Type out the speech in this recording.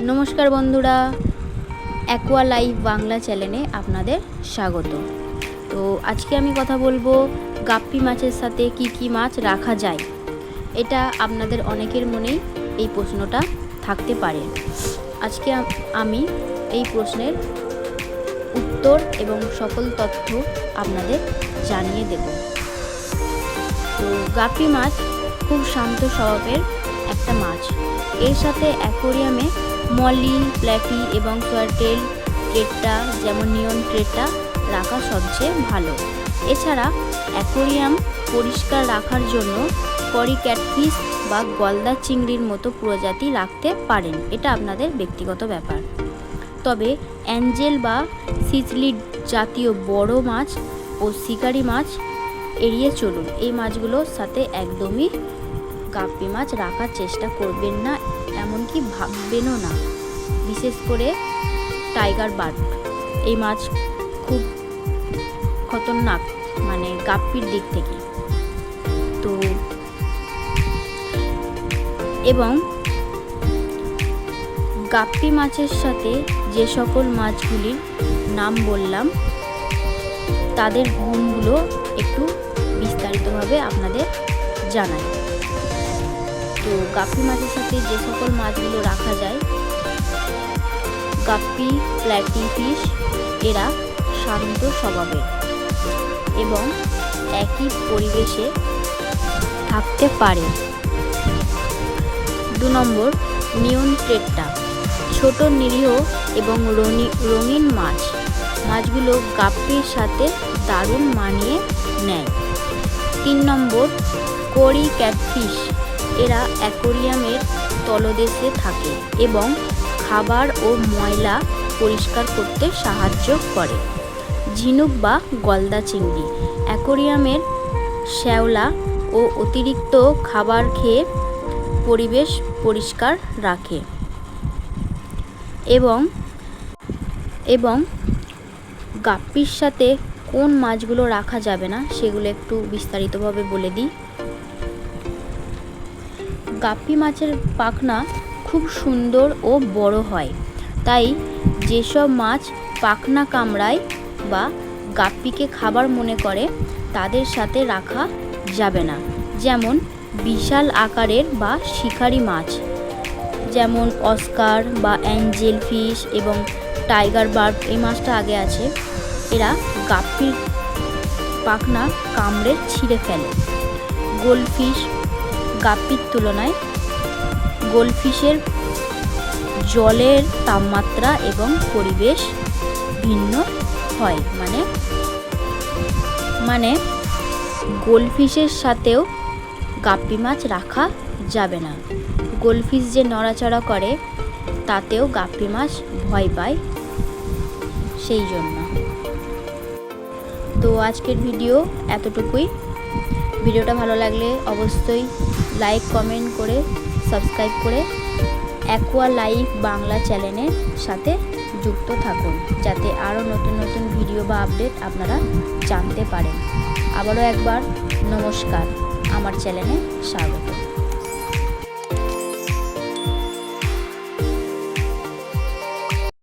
নমস্কার বন্ধুরা, aqua life Bangla চ্যানেলে আপনাদের স্বাগত। তো আজকে আমি কথা বলবো গাপ্পি মাছের সাথে কি কি মাছ রাখা যায়। এটা আপনাদের অনেকের মনেই এই প্রশ্নটা থাকতে পারে। আজকে আমি এই প্রশ্নের উত্তর এবং সকল তথ্য আপনাদের জানিয়ে দেব। তো গাপ্পি মাছ খুব শান্ত স্বভাবের একটা মাছ। এর সাথে অ্যাকোয়ারিয়ামে মলি, প্ল্যাটি এবং সোয়ারটেল ট্রেটা যেমন নিয়ন ট্রেটা রাখা সবচেয়ে ভালো। এছাড়া অ্যাকোয়ারিয়াম পরিষ্কার রাখার জন্য করি ক্যাটফিশ বা গলদা চিংড়ির মতো প্রজাতি রাখতে পারেন, এটা আপনাদের ব্যক্তিগত ব্যাপার। তবে অ্যাঞ্জেল বা সিচলিড জাতীয় বড় মাছ ও শিকারি মাছ এড়িয়ে চলুন। এই মাছগুলোর সাথে একদমই গাপ্পি মাছ রাখার চেষ্টা করবেন না, এমনকি ভাববেনও না। বিশেষ করে টাইগার বার্ড, এই মাছ খুব খতরনাক, মানে গাপ্পির দিক থেকে। তো এবং গাপ্পি মাছের সাথে যে সকল মাছগুলির নাম বললাম তাদের গুণগুলো একটু বিস্তারিতভাবে আপনাদের জানাই। তো গাপ্পি মাছের সাথে যে সকল মাছগুলো রাখা যায়, গাপ্পি, প্ল্যাটি ফিশ এরা শান্ত স্বভাবের এবং একই পরিবেশে থাকতে পারে। 2 নম্বর, নিয়ন ট্রেটা ছোট, নিরীহ এবং রঙিন মাছ। মাছগুলো গাপ্পির সাথে দারুণ মানিয়ে নেয়। 3 নম্বর, করি ক্যাটফিশ এরা অ্যাকোয়ারিয়ামের তলদেশে থাকে এবং খাবার ও ময়লা পরিষ্কার করতে সাহায্য করে। ঝিনুক বা গলদা চিংড়ি অ্যাকোয়ারিয়ামের শ্যাওলা ও অতিরিক্ত খাবার খেয়ে পরিবেশ পরিষ্কার রাখে। এবং গাপ্পির সাথে কোন মাছগুলো রাখা যাবে না সেগুলো একটু বিস্তারিতভাবে বলে দিই। গাপ্পি মাছের পাখনা খুব সুন্দর ও বড় হয়, তাই যেসব মাছ পাখনা কামড়ায় বা গাপ্পিকে খাবার মনে করে তাদের সাথে রাখা যাবে না। যেমন বিশাল আকারের বা শিকারি মাছ, যেমন অস্কার বা অ্যাঞ্জেল ফিশ এবং টাইগার বার্ড, এই মাছটা আগে আছে, এরা গাপ্পির পাখনা কামড়ে ছিঁড়ে ফেলে। গোল্ডফিশ গাপ্পির তুলনায় গোল্ডফিশের জলের তাপমাত্রা এবং পরিবেশ ভিন্ন হয়, মানে গোল্ডফিশের সাথেও গাপ্পি মাছ রাখা যাবে না। গোল্ডফিশ যে নড়াচড়া করে তাতেও গাপ্পি মাছ ভয় পায়, সেই জন্য। তো আজকের ভিডিও এতটুকুই। ভিডিওটা ভালো লাগলে অবশ্যই লাইক, কমেন্ট করে সাবস্ক্রাইব করে অ্যাকোয়া লাইফ বাংলা চ্যানেলের সাথে যুক্ত থাকুন, যাতে আরও নতুন নতুন ভিডিও বা আপডেট আপনারা জানতে পারেন। আবারও একবার নমস্কার, আমার চ্যানেলে স্বাগত।